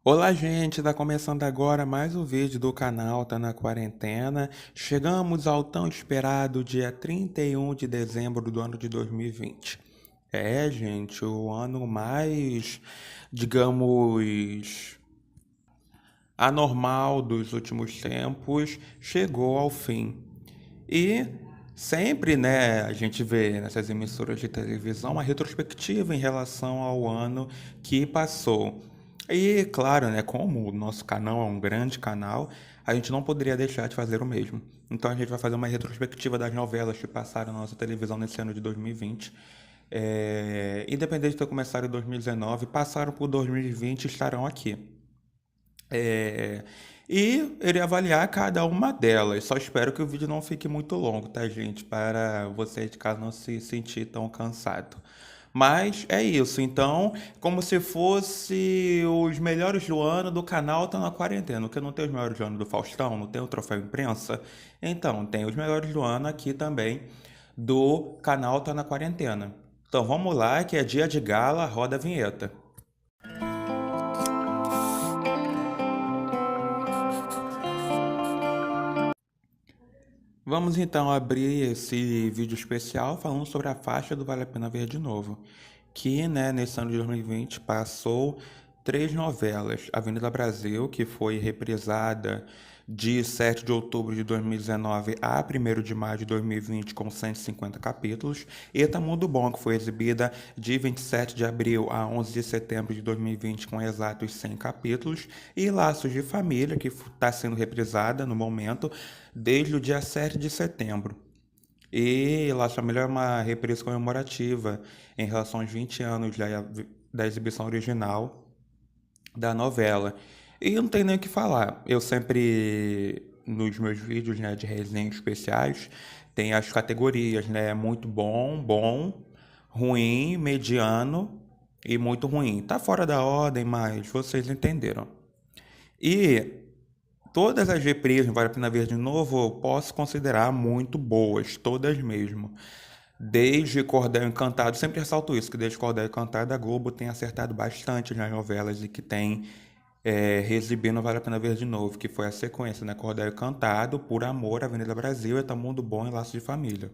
Olá, gente! Tá começando agora mais um vídeo do canal Tá na Quarentena. Chegamos ao tão esperado dia 31 de dezembro do ano de 2020. Gente, o ano mais, digamos, anormal dos últimos tempos chegou ao fim. E sempre, né, a gente vê nessas emissoras de televisão uma retrospectiva em relação ao ano que passou. E, claro, né, como o nosso canal é um grande canal, a gente não poderia deixar de fazer o mesmo. Então a gente vai fazer uma retrospectiva das novelas que passaram na nossa televisão nesse ano de 2020. Independente de ter começado em 2019, passaram por 2020 e estarão aqui. É, e irei avaliar cada uma delas. Só espero que o vídeo não fique muito longo, tá, gente? Para você de casa não se sentir tão cansado. Mas é isso. Então, como se fosse os melhores do ano do canal Tá na Quarentena. Porque não tem os melhores do ano do Faustão, não tem o Troféu Imprensa. Então, tem os melhores do ano aqui também do canal Tá na Quarentena. Então, vamos lá, que é dia de gala, roda a vinheta. Vamos então abrir esse vídeo especial falando sobre a faixa do Vale a Pena Ver de Novo, que, né, nesse ano de 2020 passou três novelas: Avenida Brasil, que foi reprisada de 7 de outubro de 2019 a 1º de maio de 2020 com 150 capítulos, Eta Mundo Bom, que foi exibida de 27 de abril a 11 de setembro de 2020 com exatos 100 capítulos, e Laços de Família, que está sendo reprisada no momento desde o dia 7 de setembro. E Laços de Família é uma reprise comemorativa em relação aos 20 anos da exibição original da novela. E não tem nem o que falar. Eu sempre, nos meus vídeos, né, de resenhas especiais, tem as categorias, né? Muito bom, bom, ruim, mediano e muito ruim. Tá fora da ordem, mas vocês entenderam. E todas as reprises, vale a pena ver de novo, eu posso considerar muito boas, todas mesmo. Desde Cordel Encantado, sempre ressalto isso, que desde Cordel Encantado a Globo tem acertado bastante nas novelas e que tem reexibindo Vale a Pena Ver de Novo, que foi a sequência, né? Cordel Encantado, Por Amor, Avenida Brasil, Eta Mundo Bom e Laços de Família.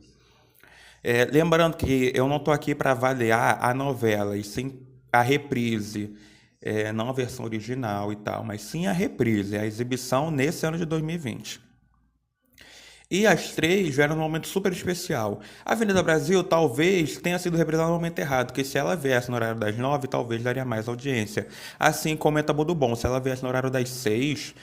Lembrando que eu não estou aqui para avaliar a novela, e sim a reprise, não a versão original e tal, mas sim a reprise, a exibição nesse ano de 2020. E as três vieram num momento super especial. A Avenida Brasil talvez tenha sido reprisada no momento errado, que se ela viesse no horário das 9, talvez daria mais audiência. Assim como é Tabu do Bom, se ela viesse no horário das 6,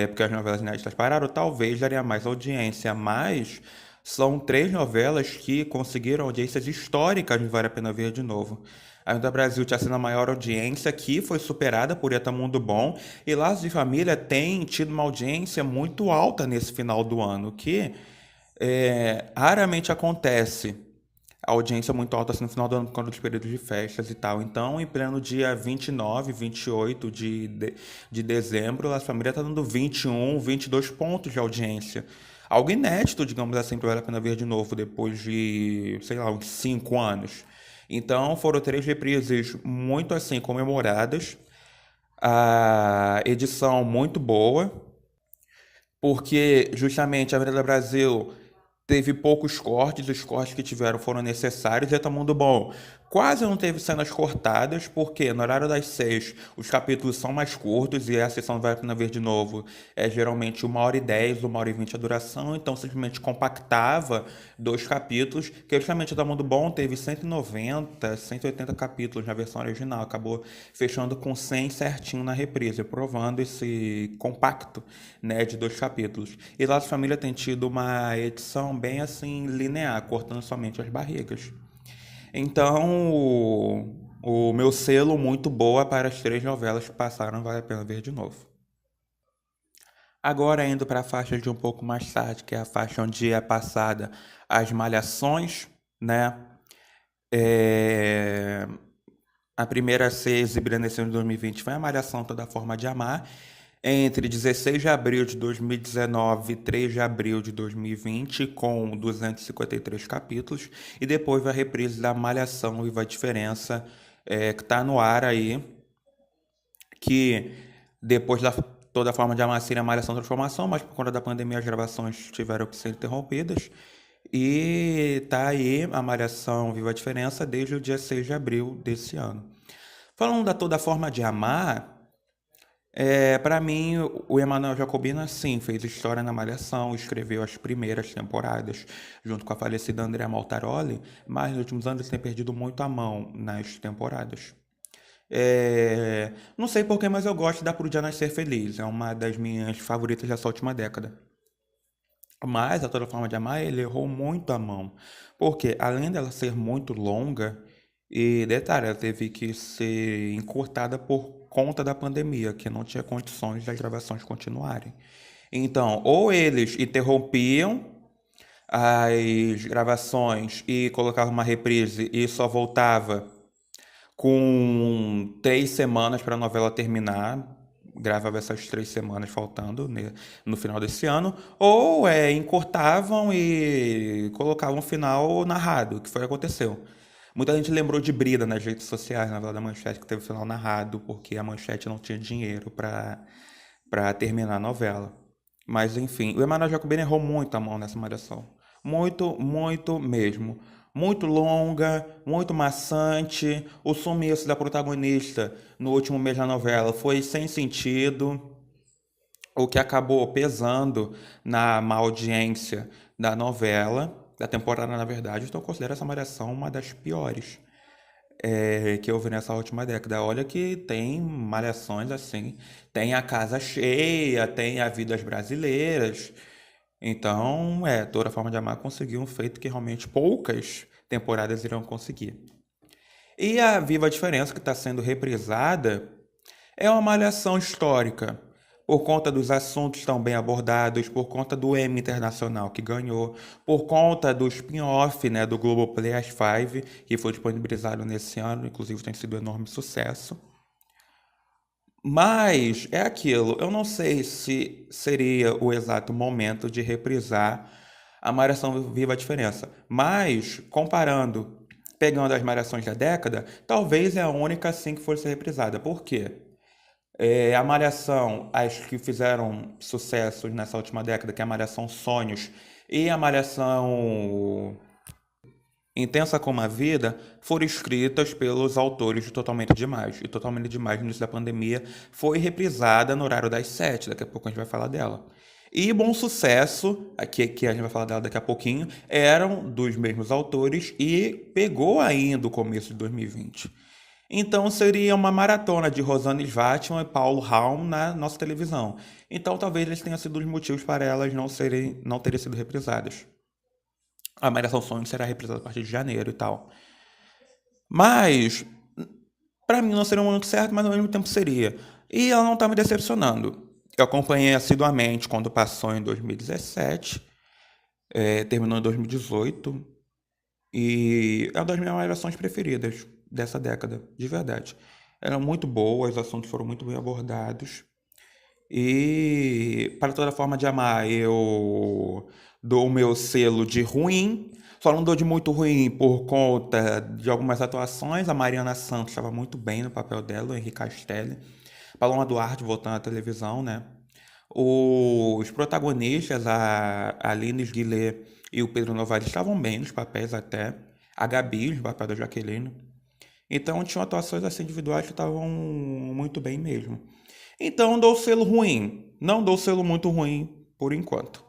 porque as novelas inéditas pararam, talvez daria mais audiência. Mas são três novelas que conseguiram audiências históricas, vale a pena ver de novo. A Avenida Brasil tinha sido a maior audiência, que foi superada por Eta Mundo Bom, e Laços de Família tem tido uma audiência muito alta nesse final do ano, que raramente acontece. A audiência muito alta assim, no final do ano, por causa dos períodos de festas e tal. Então, em pleno dia 29, 28 de dezembro, a família está dando 21, 22 pontos de audiência. Algo inédito, digamos assim, que vale a pena ver de novo, depois de, sei lá, uns 5 anos. Então, foram três reprises muito assim comemoradas. A edição muito boa, porque justamente a Avenida Brasil teve poucos cortes, os cortes que tiveram foram necessários, e tá Mundo Bom quase não teve cenas cortadas, porque no horário das 6 os capítulos são mais curtos, e a sessão vai na ver de novo é geralmente 1h10, 1h20 a duração, então simplesmente compactava dois capítulos, que justamente a Mundo Bom teve 190, 180 capítulos na versão original, acabou fechando com 100 certinho na reprise, provando esse compacto, né, de dois capítulos. E Laços de Família tem tido uma edição bem assim linear, cortando somente as barrigas. Então, o meu selo muito boa para as três novelas que passaram, vale a pena ver de novo. Agora indo para a faixa de um pouco mais tarde, que é a faixa onde é passada as Malhações, né? A primeira a ser exibida nesse ano de 2020 foi a Malhação Toda Forma de Amar, entre 16 de abril de 2019 e 3 de abril de 2020, com 253 capítulos, e depois a reprise da Malhação Viva a Diferença, que está no ar aí, que depois da toda forma de amar seria Malhação Transformação, mas por conta da pandemia as gravações tiveram que ser interrompidas. E tá aí a Malhação Viva a Diferença desde o dia 6 de abril desse ano. Falando da toda forma de amar, para mim, o Emanuel Jacobina, sim, fez história na Malhação, escreveu as primeiras temporadas junto com a falecida Andrea Maltaroli, mas nos últimos anos ele tem perdido muito a mão nas temporadas. Não sei porquê, mas eu gosto da Por Dia Nascer Feliz, é uma das minhas favoritas dessa última década. Mas, a toda forma de amar, ele errou muito a mão. Porque, além dela ser muito longa, e detalhe, ela teve que ser encurtada por conta da pandemia, que não tinha condições das gravações continuarem. Então, ou eles interrompiam as gravações e colocavam uma reprise e só voltava com 3 semanas para a novela terminar, gravava essas 3 semanas faltando no final desse ano, ou encurtavam e colocavam o final narrado, que foi o que aconteceu. Muita gente lembrou de Brida nas redes sociais, na novela da Manchete, que teve o final narrado, porque a Manchete não tinha dinheiro para terminar a novela. Mas enfim, o Emanuel Jacobina errou muito a mão nessa malhação. Muito, muito mesmo. Muito longa, muito maçante. O sumiço da protagonista no último mês da novela foi sem sentido, o que acabou pesando na má audiência da novela, da temporada, na verdade. Então eu considero essa malhação uma das piores que eu vi nessa última década. Olha que tem malhações assim, tem A Casa Cheia, tem A Vidas Brasileiras. Então, toda forma de amar conseguiu um feito que realmente poucas temporadas irão conseguir. E a Viva a Diferença, que está sendo reprisada, é uma malhação histórica, por conta dos assuntos tão bem abordados, por conta do Emmy Internacional que ganhou, por conta do spin-off, né, do Globoplay As Five, que foi disponibilizado nesse ano, inclusive tem sido um enorme sucesso. Mas é aquilo, eu não sei se seria o exato momento de reprisar a Malhação Viva a Diferença, mas comparando, pegando as malhações da década, talvez é a única assim que fosse reprisada. Por quê? A Malhação, as que fizeram sucesso nessa última década, que é a Malhação Sonhos e a Malhação Intensa como a Vida, foram escritas pelos autores de Totalmente Demais. E Totalmente Demais, no início da pandemia, foi reprisada no horário das 7. Daqui a pouco a gente vai falar dela. E Bom Sucesso, aqui que a gente vai falar dela daqui a pouquinho, eram dos mesmos autores e pegou ainda o começo de 2020. Então seria uma maratona de Rosane Swartman e Paulo Raum na nossa televisão. Então talvez eles tenham sido os motivos para elas não terem sido reprisadas. A Malhação Sonhos será reprisada a partir de janeiro e tal. Mas, pra mim não seria um momento certo, mas ao mesmo tempo seria. E ela não tá me decepcionando. Eu acompanhei assiduamente quando passou em 2017, terminou em 2018, e é uma das minhas malhações preferidas dessa década, de verdade. Eram muito boas, os assuntos foram muito bem abordados. E para toda forma de amar, eu dou o meu selo de ruim. Só não dou de muito ruim por conta de algumas atuações. A Mariana Santos estava muito bem no papel dela, o Henrique Castelli. Paloma Duarte voltando à televisão, né? Os protagonistas, a Aline Guilherme e o Pedro Novaes, estavam bem nos papéis até. A Gabi, no papel da Jaqueline. Então tinham atuações assim individuais que estavam muito bem mesmo. Então dou selo ruim. Não dou selo muito ruim por enquanto.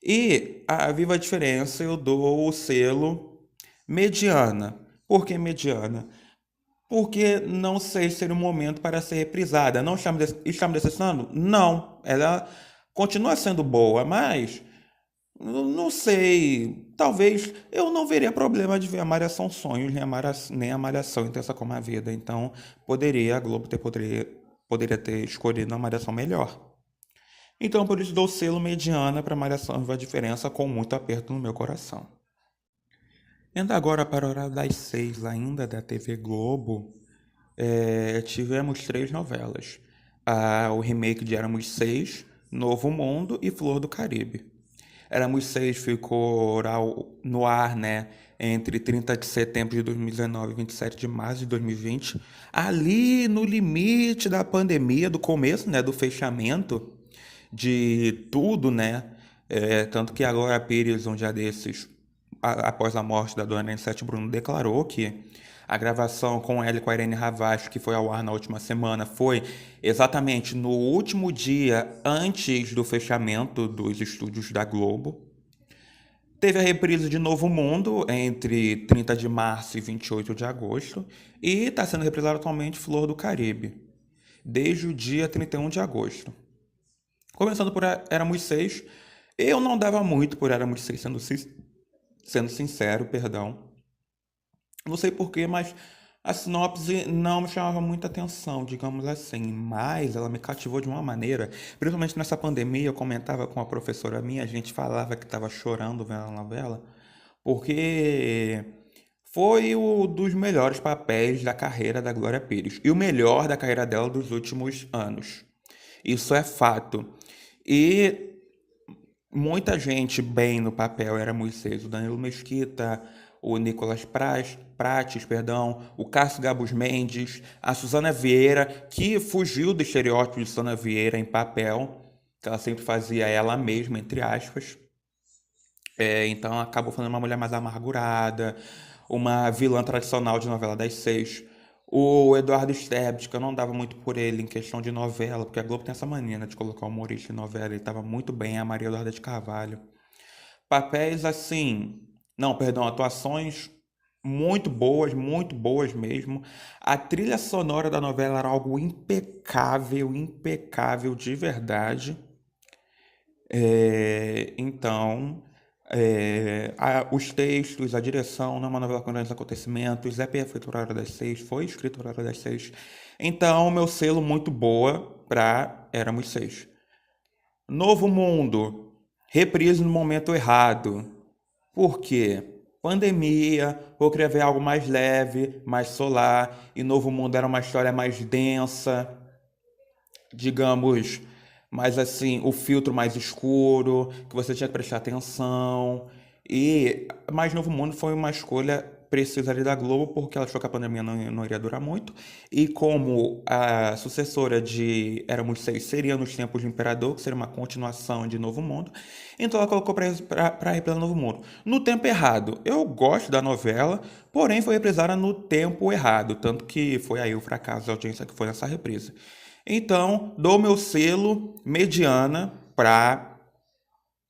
E a Viva a Diferença eu dou o selo mediana. Por que mediana? Porque não sei se seria o momento para ser reprisada. Não está me decepcionando? Não. Ela continua sendo boa, mas não sei. Talvez eu não veria problema de ver a Malhação Sonhos, nem a Malhação Intensa como a Vida. Então, a Globo poderia ter escolhido uma Malhação melhor. Então, por isso dou selo mediana para Malhação Viva a Diferença com muito aperto no meu coração. Indo agora para a hora das 6 ainda da TV Globo, tivemos 3 novelas. O remake de Éramos Seis, Novo Mundo e Flor do Caribe. Éramos Seis ficou no ar, né, entre 30 de setembro de 2019 e 27 de março de 2020, ali no limite da pandemia, do começo, né, do fechamento de tudo, né? Tanto que agora a Pires, um dia desses, após a morte da dona Anissete Bruno, declarou que a gravação com ela e com a Irene Ravache, que foi ao ar na última semana, foi exatamente no último dia antes do fechamento dos estúdios da Globo. Teve a reprise de Novo Mundo entre 30 de março e 28 de agosto. E está sendo reprisada atualmente Flor do Caribe, desde o dia 31 de agosto. Começando por Éramos Seis, eu não dava muito por Éramos Seis, sendo sincero, perdão. Não sei porquê, mas a sinopse não me chamava muita atenção, digamos assim. Mas ela me cativou de uma maneira, principalmente nessa pandemia. Eu comentava com a professora minha, a gente falava que estava chorando vendo a novela, porque foi um dos melhores papéis da carreira da Glória Pires e o melhor da carreira dela dos últimos anos. Isso é fato. E muita gente bem no papel era Moisés, o Danilo Mesquita, o Nicolas Prates, perdão, o Cássio Gabus Mendes, a Suzana Vieira, que fugiu do estereótipo de Suzana Vieira em papel, que ela sempre fazia ela mesma, entre aspas. Então acabou fazendo uma mulher mais amargurada, uma vilã tradicional de novela das seis. O Eduardo Sterbit, que eu não dava muito por ele em questão de novela, porque a Globo tem essa mania, né, de colocar humorista em novela, ele estava muito bem, a Maria Eduarda de Carvalho. Papéis assim, não, perdão, atuações muito boas mesmo. A trilha sonora da novela era algo impecável, impecável de verdade. Então, os textos, a direção, não é uma novela com grandes acontecimentos, é perfeito para a Hora das Seis, foi escrito para a Hora das Seis. Então, meu selo muito boa para Éramos Seis. Novo Mundo, reprise no momento errado. Por quê? Pandemia, eu queria ver algo mais leve, mais solar, e Novo Mundo era uma história mais densa, digamos, mais assim, o filtro mais escuro, que você tinha que prestar atenção. E Mais Novo Mundo foi uma escolha precisa ali da Globo, porque ela achou que a pandemia não iria durar muito. E como a sucessora de Éramos Seis seria nos tempos do Imperador, que seria uma continuação de Novo Mundo, então ela colocou para reprisar Novo Mundo. No tempo errado. Eu gosto da novela, porém foi reprisada no tempo errado, tanto que foi aí o fracasso da audiência que foi nessa reprise. Então, dou meu selo mediana para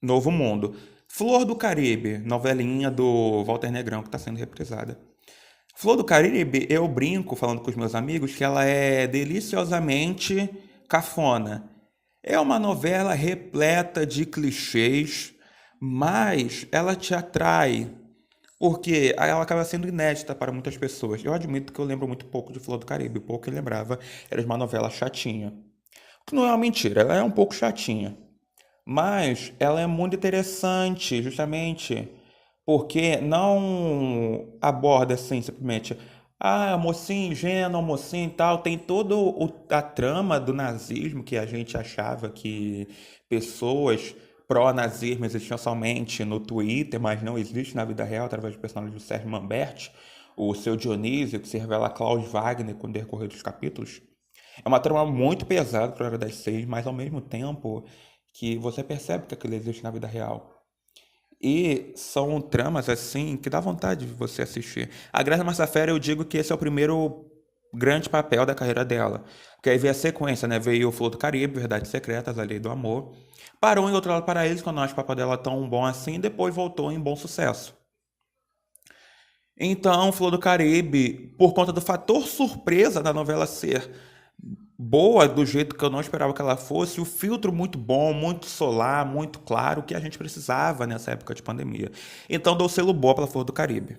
Novo Mundo. Flor do Caribe, novelinha do Walter Negrão que está sendo reprisada. Flor do Caribe, eu brinco falando com os meus amigos que ela é deliciosamente cafona. É uma novela repleta de clichês, mas ela te atrai, porque ela acaba sendo inédita para muitas pessoas. Eu admito que eu lembro muito pouco de Flor do Caribe, o pouco que eu lembrava era de uma novela chatinha. O que não é uma mentira, ela é um pouco chatinha. Mas ela é muito interessante, justamente porque não aborda assim simplesmente, mocinho ingênuo, mocinho e tal. Tem toda a trama do nazismo que a gente achava que pessoas pró-nazismo existiam somente no Twitter, mas não existe na vida real, através do personagem do Sérgio Manberti, o seu Dionísio, que se revela Klaus Wagner com o decorrer dos capítulos. É uma trama muito pesada para a Hora das Seis, mas ao mesmo tempo que você percebe que aquilo existe na vida real. E são tramas assim que dá vontade de você assistir. A Graça Massafera, eu digo que esse é o primeiro grande papel da carreira dela. Porque aí veio a sequência, né? Veio o Flor do Caribe, Verdades Secretas, A Lei do Amor. Parou em Outro Lado para Eles, quando eu acho o papel dela tão bom assim, e depois voltou em Bom Sucesso. Então, Flor do Caribe, por conta do fator surpresa da novela ser boa do jeito que eu não esperava que ela fosse, o filtro muito bom, muito solar, muito claro, que a gente precisava nessa época de pandemia. Então dou selo boa pela Flor do Caribe.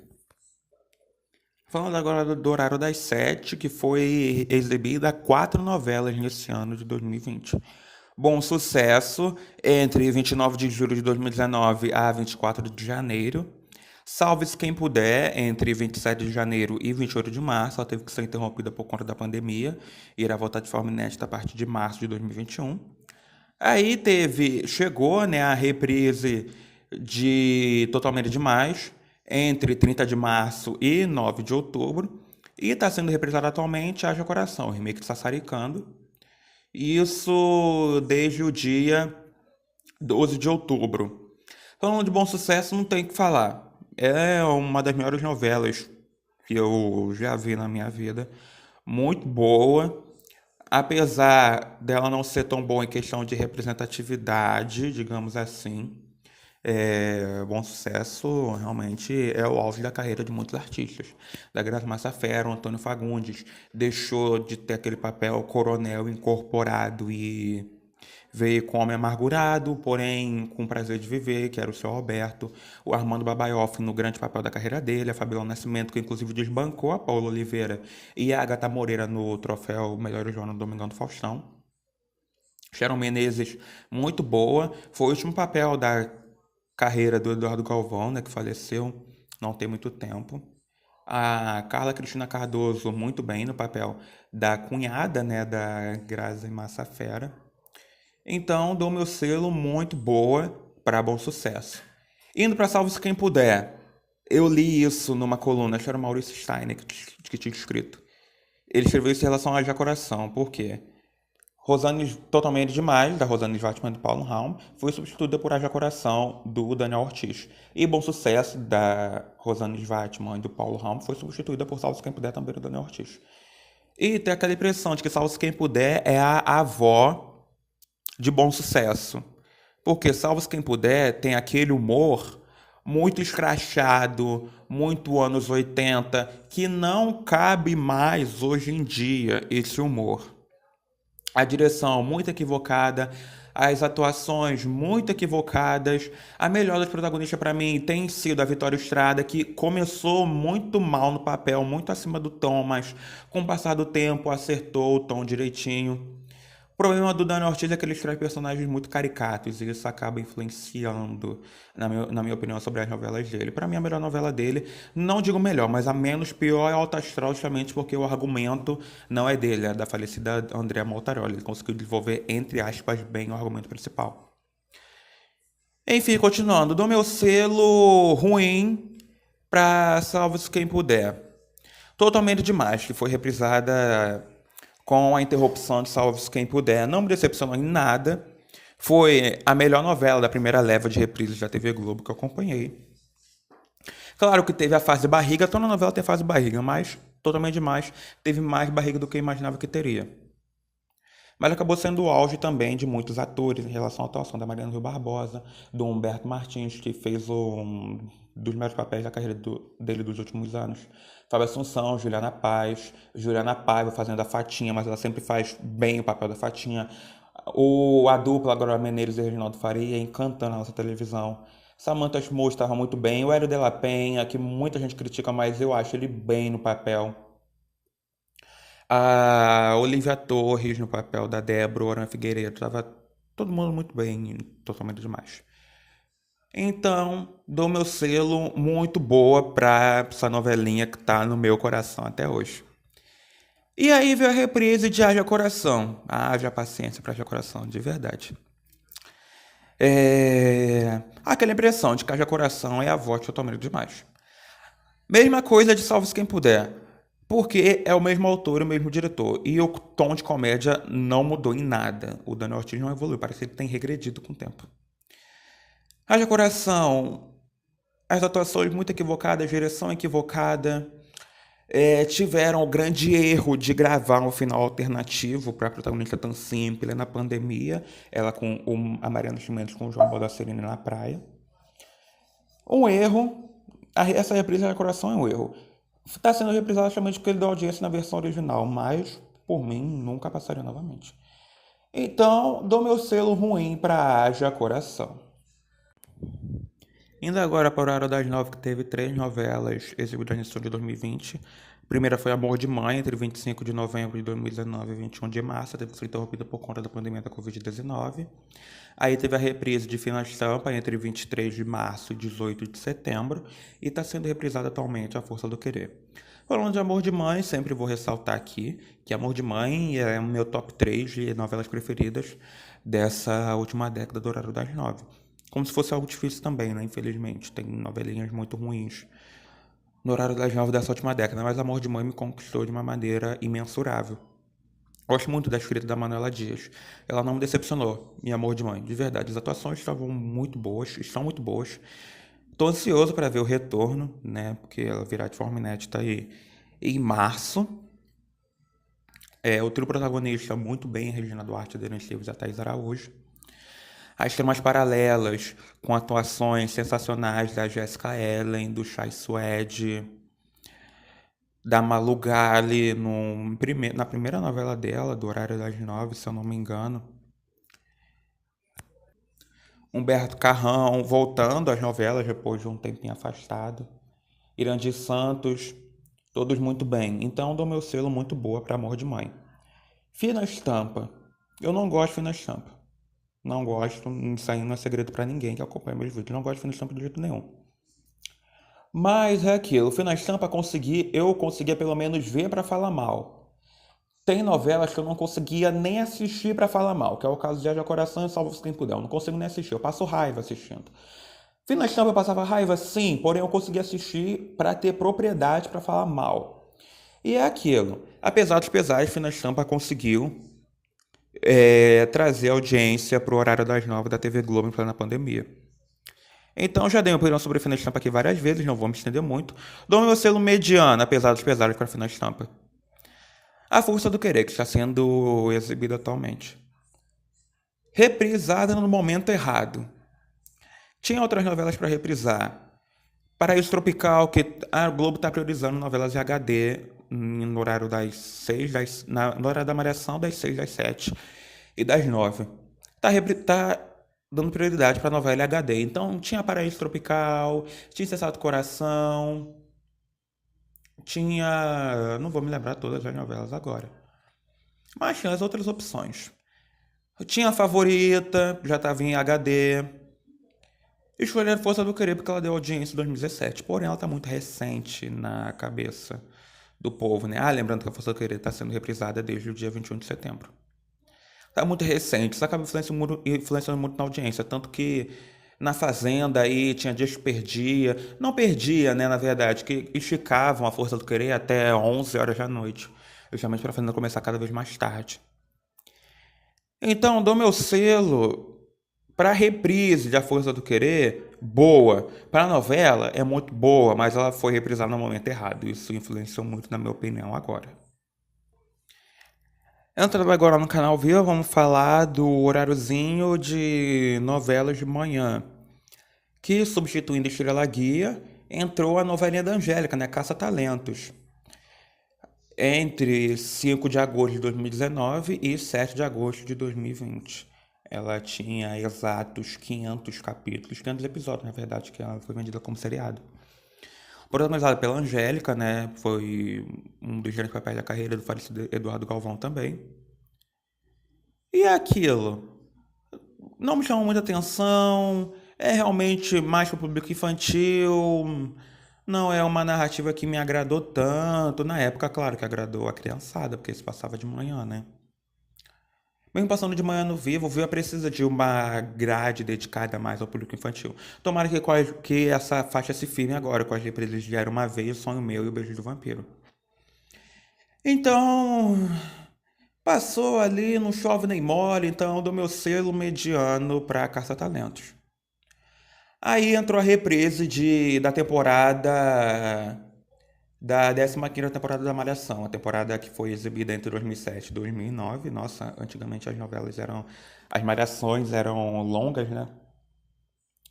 Falando agora do Horário das Sete, que foi exibida 4 novelas nesse ano de 2020. Bom Sucesso, entre 29 de julho de 2019 a 24 de janeiro. Salve-se Quem Puder, entre 27 de janeiro e 28 de março. Ela teve que ser interrompida por conta da pandemia e irá voltar de forma inédita a partir de março de 2021. Aí chegou, né, a reprise de Totalmente Demais, entre 30 de março e 9 de outubro. E está sendo reprisada atualmente Haja Coração, o remake de Sassaricando. Isso desde o dia 12 de outubro. Falando de Bom Sucesso, não tem o que falar. É uma das melhores novelas que eu já vi na minha vida. Muito boa. Apesar dela não ser tão boa em questão de representatividade, digamos assim, Bom Sucesso realmente é o auge da carreira de muitos artistas. Da Graça Massafera, o Antônio Fagundes deixou de ter aquele papel coronel incorporado e veio como amargurado, porém com prazer de viver, que era o seu Roberto, o Armando Babaioff no grande papel da carreira dele, a Fabiola Nascimento, que inclusive desbancou a Paula Oliveira e a Agatha Moreira no troféu Melhor Jogo no Domingão do Faustão. Sharon Menezes, muito boa, foi o último papel da carreira do Eduardo Galvão, né, que faleceu não tem muito tempo. A Carla Cristina Cardoso, muito bem no papel da cunhada, né, da Grazi Massafera. Então, dou meu selo muito boa para Bom Sucesso. Indo para Salve-se Quem Puder. Eu li isso numa coluna, acho que era o Maurício Steiner que tinha escrito. Ele escreveu isso em relação a Haja Coração, por quê? Rosane Totalmente Demais, da Rosane Swartzman e do Paulo Raum, foi substituída por Haja Coração, do Daniel Ortiz. E Bom Sucesso, da Rosane Swartzman e do Paulo Raum, foi substituída por Salve-se Quem Puder, também do Daniel Ortiz. E tem aquela impressão de que Salve-se Quem Puder é a avó de Bom Sucesso. Porque Salve-se Quem Puder tem aquele humor muito escrachado, muito anos 80, que não cabe mais hoje em dia esse humor. A direção muito equivocada, as atuações muito equivocadas. A melhor das protagonistas para mim tem sido a Vitória Estrada, que começou muito mal no papel, muito acima do tom, mas com o passar do tempo acertou o tom direitinho. O problema do Daniel Ortiz é que ele traz personagens muito caricatos e isso acaba influenciando, na minha opinião, sobre as novelas dele. Para mim, a melhor novela dele, não digo melhor, mas a menos pior é Alta Astral, justamente porque o argumento não é dele, é da falecida Andrea Maltaroli. Ele conseguiu desenvolver, entre aspas, bem o argumento principal. Enfim, continuando, dou meu selo ruim para Salve-se Quem Puder. Totalmente Demais, que foi reprisada com a interrupção de Salve-se Quem Puder. Não me decepcionou em nada. Foi a melhor novela da primeira leva de reprises da TV Globo que eu acompanhei. Claro que teve a fase barriga, toda novela tem fase barriga, mas Totalmente Demais teve mais barriga do que eu imaginava que teria. Mas acabou sendo o auge também de muitos atores em relação à atuação da Mariana Rui Barbosa, do Humberto Martins, que fez um dos melhores papéis da carreira dele dos últimos anos. Fábio Assunção, Juliana Paiva fazendo a Fatinha, mas ela sempre faz bem o papel da Fatinha. A dupla agora Menezes e Reginaldo Faria encantando a nossa televisão. Samantha Schmutz estava muito bem. O Hélio de la Penha, que muita gente critica, mas eu acho ele bem no papel. A Olivia Torres no papel da Débora, o Aran Figueiredo, tava todo mundo muito bem, Totalmente Demais. Então, dou meu selo muito boa pra essa novelinha que tá no meu coração até hoje. E aí veio a reprise de Haja Coração. Haja paciência pra Haja Coração, de verdade. Aquela impressão de que Haja Coração é a voz de Totalmente Demais. Mesma coisa de Salve-se Quem Puder. Porque é o mesmo autor, o mesmo diretor. E o tom de comédia não mudou em nada. O Daniel Ortiz não evoluiu, parece que ele tem regredido com o tempo. Haja Coração, as atuações muito equivocadas, direção equivocada. Tiveram o grande erro de gravar um final alternativo para a protagonista tão simples na pandemia. Ela com a Mariana Chimenez com o João Baldassini na praia. Um erro. Essa reprise de Haja Coração é um erro. Está sendo reprisado somente porque ele deu audiência na versão original, mas, por mim, nunca passaria novamente. Então, dou meu selo ruim para Haja Coração. Indo agora para o Hora das Nove, que teve 3 novelas exibidas nesse ano de 2020. A primeira foi Amor de Mãe, entre 25 de novembro de 2019 e 21 de março. Teve que ser interrompida por conta da pandemia da Covid-19. Aí teve a reprise de Fina Estampa, entre 23 de março e 18 de setembro. E está sendo reprisada atualmente A Força do Querer. Falando de Amor de Mãe, sempre vou ressaltar aqui que Amor de Mãe é o meu top 3 de novelas preferidas dessa última década do Horário das Nove. Como se fosse algo difícil também, né? Infelizmente. Tem novelinhas muito ruins no horário das 9 dessa última década, mas Amor de Mãe me conquistou de uma maneira imensurável. Gosto muito da escrita da Manuela Dias. Ela não me decepcionou em Amor de Mãe, de verdade. As atuações estavam muito boas, estão muito boas. Estou ansioso para ver o retorno, né? Porque ela virá de forma inédita aí em março. O trio protagonista muito bem, Regina Duarte, Adriana Esteves e a Thaís Araújo. As tramas paralelas, com atuações sensacionais da Jessica Ellen, do Chai Suede, da Malu Gali na primeira novela dela, do Horário das 9, se eu não me engano. Humberto Carrão voltando às novelas depois de um tempinho afastado. Irandir Santos, todos muito bem. Então dou meu selo muito boa para Amor de Mãe. Fina Estampa. Eu não gosto de Fina Estampa. Não gosto, isso aí não é segredo para ninguém que acompanha meus vídeos. Não gosto de Fina Estampa de jeito nenhum. Mas é aquilo, Fina Estampa eu conseguia pelo menos ver para falar mal. Tem novelas que eu não conseguia nem assistir pra falar mal, que é o caso de Haja Coração e Salva-se Quem Puder. Eu não consigo nem assistir, eu passo raiva assistindo. Fina Estampa eu passava raiva, sim, porém eu conseguia assistir pra ter propriedade pra falar mal. E é aquilo. Apesar dos pesares, Fina Estampa conseguiu trazer audiência pro horário das 9 da TV Globo em plena pandemia. Então já dei uma opinião sobre Fina Estampa aqui várias vezes, não vou me estender muito. Dou meu selo mediano, apesar dos pesares para Fina Estampa. A Força do Querer, que está sendo exibida atualmente. Reprisada no momento errado. Tinha outras novelas para reprisar. Paraíso Tropical, que a Globo está priorizando novelas de HD no horário das 6, no horário da Malhação, das 6, das 7 e das 9. Tá dando prioridade para novela HD. Então tinha Paraíso Tropical, tinha Sensato Coração, tinha. Não vou me lembrar todas as novelas agora. Mas tinha as outras opções. Eu tinha a Favorita, já estava em HD. Escolhi a Força do Querer porque ela deu audiência em 2017. Porém, ela está muito recente na cabeça do povo, né? Lembrando que a Força do Querer está sendo reprisada desde o dia 21 de setembro. Está muito recente, isso acaba influenciando muito na audiência. Tanto que na Fazenda aí tinha dias que perdia. Não perdia, né, na verdade, que esticavam a Força do Querer até 11 horas da noite. Justamente para a Fazenda começar cada vez mais tarde. Então, dou meu selo para a reprise de A Força do Querer, boa. Para a novela, é muito boa, mas ela foi reprisada no momento errado. Isso influenciou muito, na minha opinião, agora. Entrando agora no canal Viva, vamos falar do horáriozinho de novelas de manhã. Que, substituindo Estrela Guia, entrou a novelinha da Angélica, né? Caça-Talentos. Entre 5 de agosto de 2019 e 7 de agosto de 2020. Ela tinha exatos 500 capítulos, 500 episódios, na verdade, que ela foi vendida como seriado. Protagonizada pela Angélica, né? Foi um dos grandes papéis da carreira do falecido Eduardo Galvão também. E é aquilo. Não me chamou muita atenção. É realmente mais para o público infantil. Não é uma narrativa que me agradou tanto. Na época, claro que agradou a criançada, porque isso passava de manhã, né? Mesmo passando de manhã no Vivo, o Viva precisa de uma grade dedicada mais ao público infantil. Tomara que essa faixa se firme agora com as reprises de Era Uma Vez, Sonho Meu e O Beijo do Vampiro. Então, passou ali, não chove nem mole, então do meu selo mediano para Caça-Talentos. Aí entrou a reprise da temporada da 15ª temporada da Malhação, a temporada que foi exibida entre 2007 e 2009. Nossa, antigamente as malhações eram longas, né?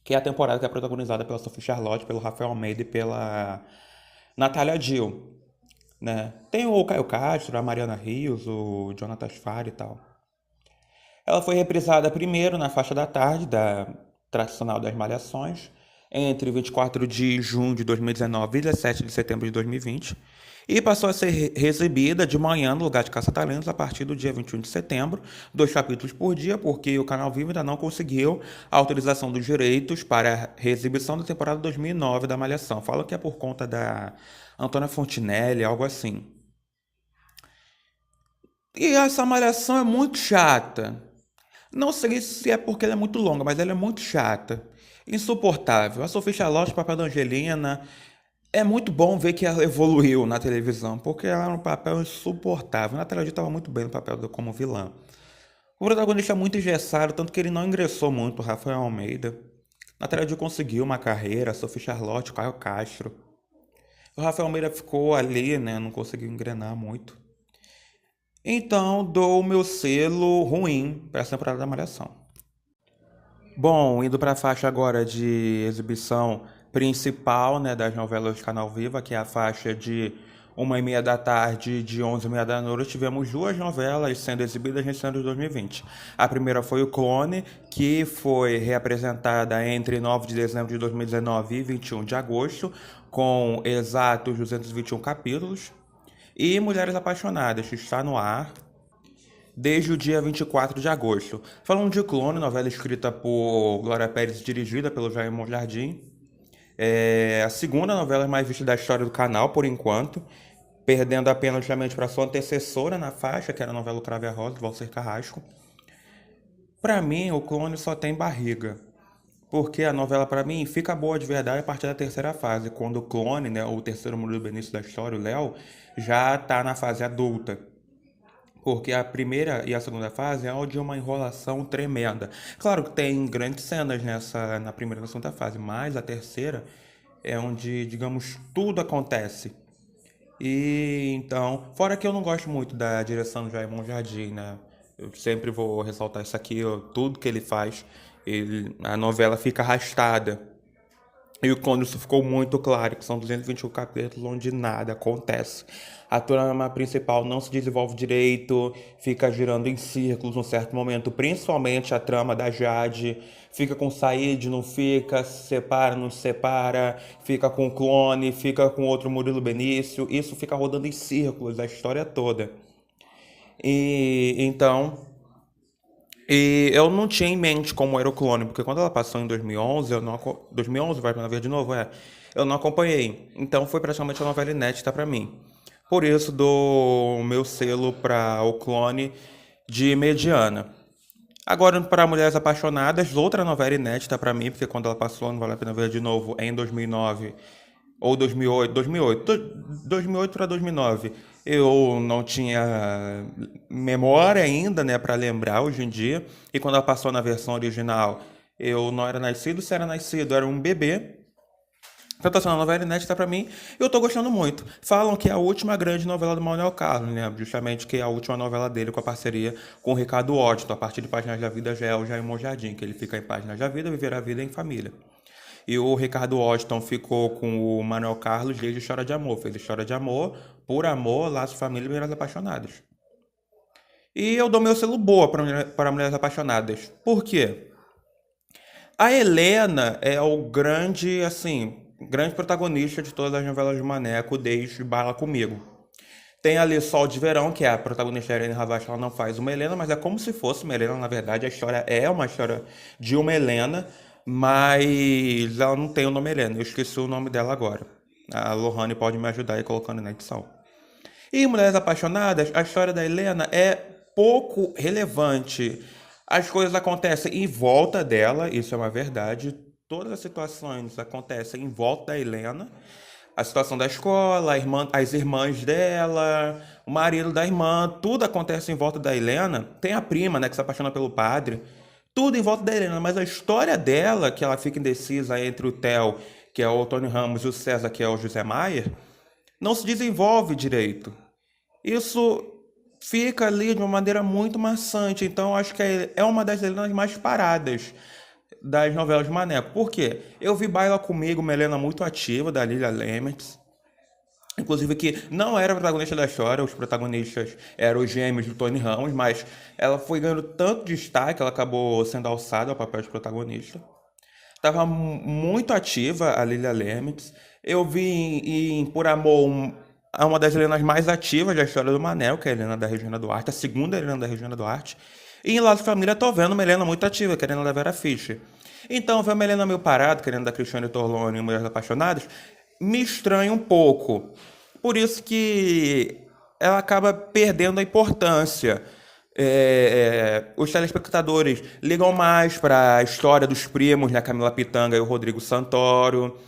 Que é a temporada que é protagonizada pela Sophie Charlotte, pelo Rafael Almeida e pela Natália Dill, né? Tem o Caio Castro, a Mariana Rios, o Jonathan Fari e tal. Ela foi reprisada primeiro na faixa da tarde, da tradicional das Malhações, entre 24 de junho de 2019 e 17 de setembro de 2020, e passou a ser exibida de manhã no lugar de Caça-Talentos a partir do dia 21 de setembro, 2 capítulos por dia, porque o Canal Vivo ainda não conseguiu a autorização dos direitos para a reexibição da temporada 2009 da Malhação. Falam que é por conta da Antônia Fontinelli, algo assim. E essa Malhação é muito chata. Não sei se é porque ela é muito longa, mas ela é muito chata. Insuportável. A Sophie Charlotte, o papel da Angelina, é muito bom ver que ela evoluiu na televisão, porque ela era um papel insuportável. Na televisão estava muito bem no papel como vilã. O protagonista é muito engessado, tanto que ele não ingressou muito, o Rafael Almeida. Na televisão conseguiu uma carreira, a Sophie Charlotte, o Caio Castro. O Rafael Almeida ficou ali, né? Não conseguiu engrenar muito. Então, dou o meu selo ruim para essa temporada da Malhação. Bom, indo para a faixa agora de exibição principal, né, das novelas do Canal Viva, que é a faixa de 1h30 da tarde e de 11h30 da noite, tivemos duas novelas sendo exibidas nesse ano de 2020. A primeira foi o Clone, que foi reapresentada entre 9 de dezembro de 2019 e 21 de agosto, com exatos 221 capítulos. E Mulheres Apaixonadas, que está no ar desde o dia 24 de agosto. Falando de Clone, novela escrita por Glória Pérez e dirigida pelo Jair Jardim. É a segunda novela mais vista da história do canal, por enquanto, perdendo apenas justamente para sua antecessora na faixa, que era a novela O Cravo e a Rosa, de Valcer Carrasco. Para mim, o Clone só tem barriga. Porque a novela, para mim, fica boa de verdade a partir da terceira fase, quando o Clone, né, o terceiro Murilo Benício da história, o Léo, já está na fase adulta. Porque a primeira e a segunda fase é onde uma enrolação tremenda. Claro que tem grandes cenas na primeira e na segunda fase, mas a terceira é onde, digamos, tudo acontece. E então, fora que eu não gosto muito da direção do Jair Jardim, né? Eu sempre vou ressaltar isso aqui, tudo que ele faz, a novela fica arrastada. E quando isso ficou muito claro, que são 221 capítulos onde nada acontece. A trama principal não se desenvolve direito, fica girando em círculos num certo momento, principalmente a trama da Jade, fica com o Said, não fica, se separa, não se separa, fica com o Clone, fica com outro Murilo Benício, isso fica rodando em círculos a história toda. E então, eu não tinha em mente como era o Clone, porque quando ela passou em 2011, 2011 vai pra ver de novo, eu não acompanhei. Então foi praticamente uma novela inédita pra mim. Por isso dou o meu selo para o Clone de mediana. Agora para Mulheres Apaixonadas, outra novela inédita pra mim, porque quando ela passou, não vale a pena ver de novo, é em 2009 ou 2008 para 2009. Eu não tinha memória ainda, né, para lembrar hoje em dia. E quando ela passou na versão original, eu não era nascido. Se era nascido, era um bebê. Então tá sendo uma novela inédita pra mim e eu tô gostando muito. Falam que é a última grande novela do Manuel Carlos, né? Justamente que é a última novela dele com a parceria com o Ricardo Washington. A partir de Páginas da Vida já é o Jair Jardim, que ele fica em Páginas da Vida, viver a vida em família. E o Ricardo Washington ficou com o Manuel Carlos desde História de Amor. Fez História de Amor, Por Amor, Laço Família e Mulheres Apaixonadas. E eu dou meu selo boa para Mulheres Apaixonadas. Por quê? A Helena é o grande, assim, grande protagonista de todas as novelas de Maneco desde Bala Comigo. Tem ali Sol de Verão, que é a protagonista Irene Havas, ela não faz uma Helena, mas é como se fosse uma Helena, na verdade. A história é uma história de uma Helena, mas ela não tem o nome Helena. Eu esqueci o nome dela agora. A Lohane pode me ajudar aí colocando na edição. E Mulheres Apaixonadas, a história da Helena é pouco relevante. As coisas acontecem em volta dela, isso é uma verdade. Todas as situações acontecem em volta da Helena. A situação da escola, as irmãs dela, o marido da irmã, tudo acontece em volta da Helena. Tem a prima, né, que se apaixona pelo padre. Tudo em volta da Helena, mas a história dela, que ela fica indecisa entre o Theo, que é o Tony Ramos, e o César, que é o José Maier, não se desenvolve direito. Isso fica ali de uma maneira muito maçante. Então, acho que é uma das Helenas mais paradas das novelas de Maneco. Por quê? Eu vi Baila Comigo, uma Helena muito ativa, da Lilia Lemets. Inclusive que não era a protagonista da história, os protagonistas eram os gêmeos do Tony Ramos, mas ela foi ganhando tanto destaque, ela acabou sendo alçada ao papel de protagonista. Estava muito ativa a Lilia Lemets. Eu vi em Por Amor uma das Helenas mais ativas da história do Manel, que é a Helena da Regina Duarte, a segunda Helena da Regina Duarte. E em Laço de Família tô vendo uma Helena muito ativa, que é a Helena da Vera Fischer. Então, ver uma Helena meio parada, que é a Helena da Cristiane Torlone e Mulheres Apaixonadas, me estranha um pouco. Por isso que ela acaba perdendo a importância. Os telespectadores ligam mais para a história dos primos, né, Camila Pitanga e o Rodrigo Santoro,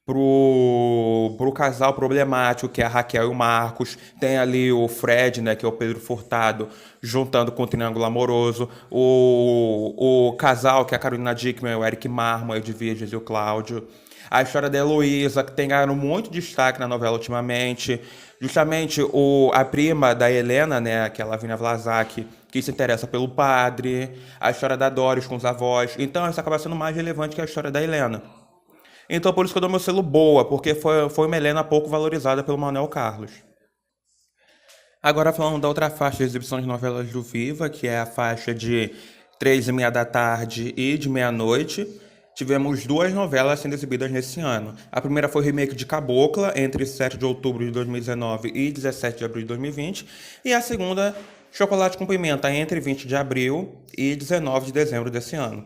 pro casal problemático, que é a Raquel e o Marcos. Tem ali o Fred, né, que é o Pedro Furtado, juntando com o Triângulo Amoroso. O casal, que é a Carolina Dickman, o Eric Marmo, o Edviges e o Cláudio. A história da Heloísa, que tem ganhado muito destaque na novela ultimamente. Justamente a prima da Helena, né, aquela Lavínia Vlasak, que se interessa pelo padre. A história da Doris com os avós. Então, essa acaba sendo mais relevante que a história da Helena. Então, por isso que eu dou meu selo boa, porque foi uma Helena pouco valorizada pelo Manuel Carlos. Agora, falando da outra faixa de exibição de novelas do Viva, que é a faixa de 3h30 da tarde e de meia-noite, tivemos duas novelas sendo exibidas nesse ano. A primeira foi o remake de Cabocla, entre 7 de outubro de 2019 e 17 de abril de 2020, e a segunda, Chocolate com Pimenta, entre 20 de abril e 19 de dezembro desse ano.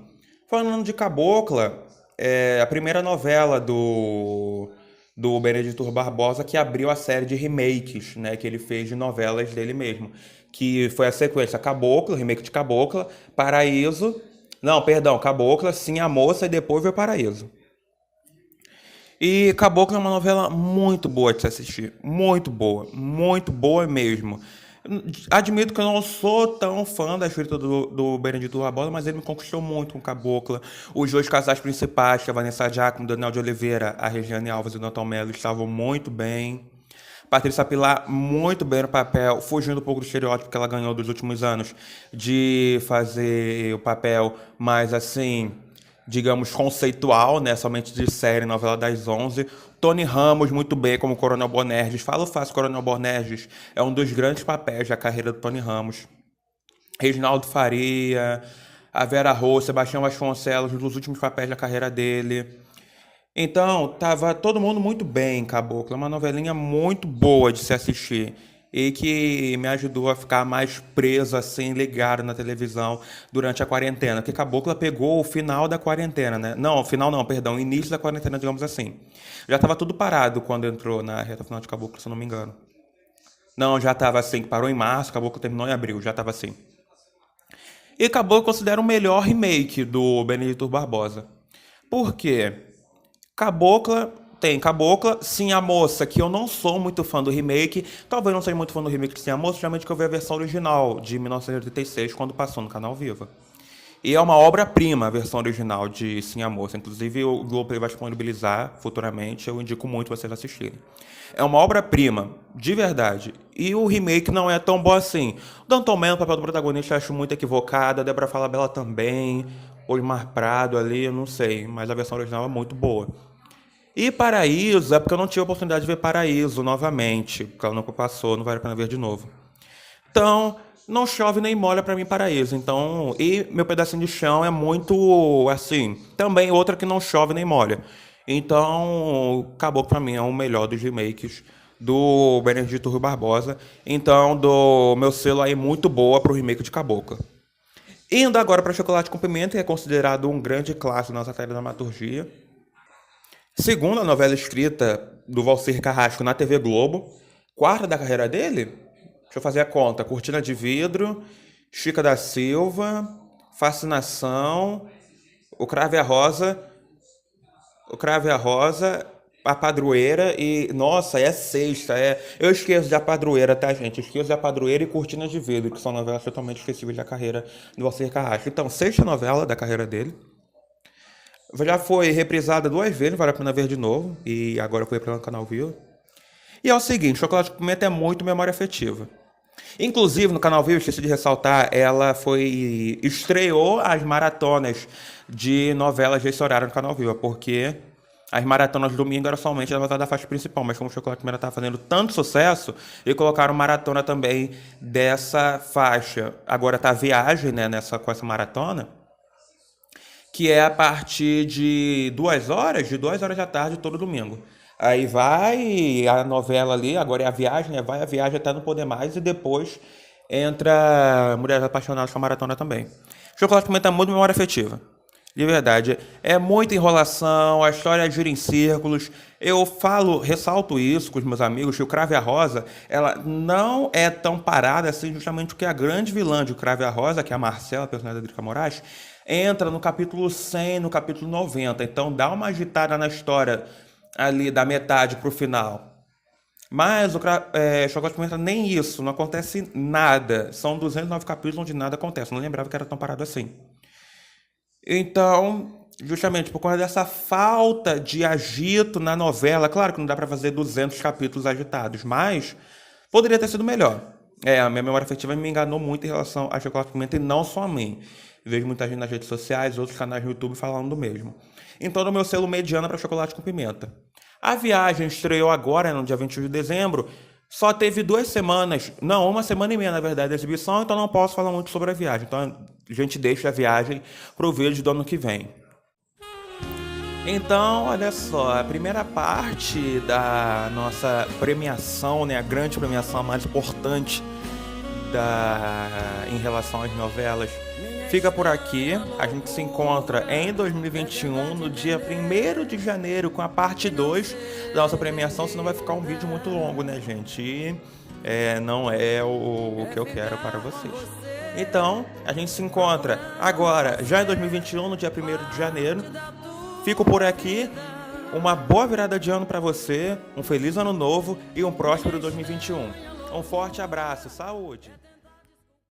Falando de Cabocla, é a primeira novela do Benedito Barbosa que abriu a série de remakes, né, que ele fez de novelas dele mesmo, que foi a sequência Cabocla, remake de Cabocla, Paraíso, não, perdão, Cabocla, Sim a Moça e depois veio Paraíso. E Caboclo é uma novela muito boa de se assistir. Muito boa mesmo. Admito que eu não sou tão fã da escrita do Benedito Barbosa, mas ele me conquistou muito com Cabocla. Os dois casais principais, que é a Vanessa Giacomo, Daniel de Oliveira, a Regiane Alves e o Danton Mello, estavam muito bem. Patrícia Pilar, muito bem no papel, fugindo um pouco do estereótipo que ela ganhou dos últimos anos, de fazer o papel mais assim, digamos, conceitual, né? Somente de série, novela das 11. Tony Ramos, muito bem, como Coronel Bonerges. Falo fácil, Coronel Bonerges é um dos grandes papéis da carreira do Tony Ramos. Reginaldo Faria, a Vera Rose, Sebastião Vasconcelos, um dos últimos papéis da carreira dele. Então, tava todo mundo muito bem em Caboclo. É uma novelinha muito boa de se assistir. E que me ajudou a ficar mais preso, assim, ligado na televisão durante a quarentena. Porque Cabocla pegou o final da quarentena, né? Não, o final não, perdão, o início da quarentena, digamos assim. Já tava tudo parado quando entrou na reta final de Caboclo, se eu não me engano. Não, já tava assim, parou em março, Caboclo terminou em abril, já tava assim. E Caboclo considera o melhor remake do Benedito Barbosa. Por quê? Cabocla, Sim a Moça, que eu não sou muito fã do remake, talvez não seja muito fã do remake de Sim a Moça, geralmente que eu vi a versão original de 1986, quando passou no canal Viva. E é uma obra-prima a versão original de Sim a Moça, inclusive o Globoplay vai disponibilizar futuramente, eu indico muito vocês assistirem. É uma obra-prima, de verdade. E o remake não é tão bom assim. O Danton Mello, o papel do protagonista, eu acho muito equivocado, a Débora Falabella também, Osmar Prado ali, eu não sei, mas a versão original é muito boa. E Paraíso, é porque eu não tive a oportunidade de ver Paraíso novamente, porque ela nunca passou, não vale a pena ver de novo. Então, não chove nem molha pra mim Paraíso. Então, e meu pedacinho de chão é muito assim, também outra que não chove nem molha. Então, acabou pra mim é o melhor dos remakes do Benedito Rui Barbosa. Então, do meu selo aí muito boa pro remake de Cabocla. Indo agora para Chocolate com Pimenta, que é considerado um grande clássico na nossa dramaturgia. Segunda novela escrita do Valcir Carrasco na TV Globo. Quarta da carreira dele? Deixa eu fazer a conta. Cortina de Vidro, Chica da Silva, Fascinação, O Cravo e a Rosa, O Cravo e a Rosa, A Padroeira e... Nossa, é sexta, é... Eu esqueço da Padroeira, tá, gente? Eu esqueço da Padroeira e Cortina de Vidro, que são novelas totalmente esquecíveis da carreira do Valcir Carrasco. Então, sexta novela da carreira dele. Já foi reprisada duas vezes, vale a pena ver de novo. E agora foi pelo canal Vivo. E é o seguinte, Chocolate com Pimenta é muito memória afetiva. Inclusive, no canal Vivo, esqueci de ressaltar, ela estreou as maratonas de novelas desse horário no canal Vivo, porque as maratonas de domingo eram somente da faixa principal, mas como o Chocolate com Pimenta estava fazendo tanto sucesso, e colocaram maratona também dessa faixa. Agora tá Viagem, né, com essa maratona, que é a partir de 2 horas da tarde todo domingo. Aí vai a novela ali, agora é a viagem, né? Vai a viagem até não poder mais e depois entra Mulheres Apaixonadas com a maratona também. Chocolate com Pimenta é muito memória afetiva. De verdade, é muita enrolação, a história gira em círculos. Eu falo, ressalto isso com os meus amigos, que o Crave a Rosa, ela não é tão parada assim, justamente porque a grande vilã de O Crave a Rosa, que é a Marcela, a personagem da Drica Moraes, entra no capítulo 100, no capítulo 90. Então dá uma agitada na história ali da metade pro final. Mas Chocolate com Pimenta nem isso, não acontece nada. São 209 capítulos onde nada acontece. Eu não lembrava que era tão parado assim. Então, justamente por conta dessa falta de agito na novela, claro que não dá pra fazer 200 capítulos agitados, mas poderia ter sido melhor. A minha memória afetiva me enganou muito em relação a Chocolate com Pimenta e não só a mim. Vejo muita gente nas redes sociais, outros canais no YouTube falando do mesmo. Então, no meu selo mediano para Chocolate com Pimenta. A Viagem estreou agora, no dia 21 de dezembro. Só teve 2 semanas, não, 1 semana e meia, na verdade, da exibição, então não posso falar muito sobre a Viagem. Então a gente deixa a Viagem pro vídeo do ano que vem. Então, olha só, a primeira parte da nossa premiação, né, a grande premiação, a mais importante em relação às novelas, fica por aqui. A gente se encontra em 2021, no dia 1º de janeiro, com a parte 2 da nossa premiação, senão vai ficar um vídeo muito longo, né, gente? E não é o que eu quero para vocês. Então, a gente se encontra agora, já em 2021, no dia 1º de janeiro. Fico por aqui. Uma boa virada de ano para você, um feliz ano novo e um próspero 2021. Um forte abraço, saúde!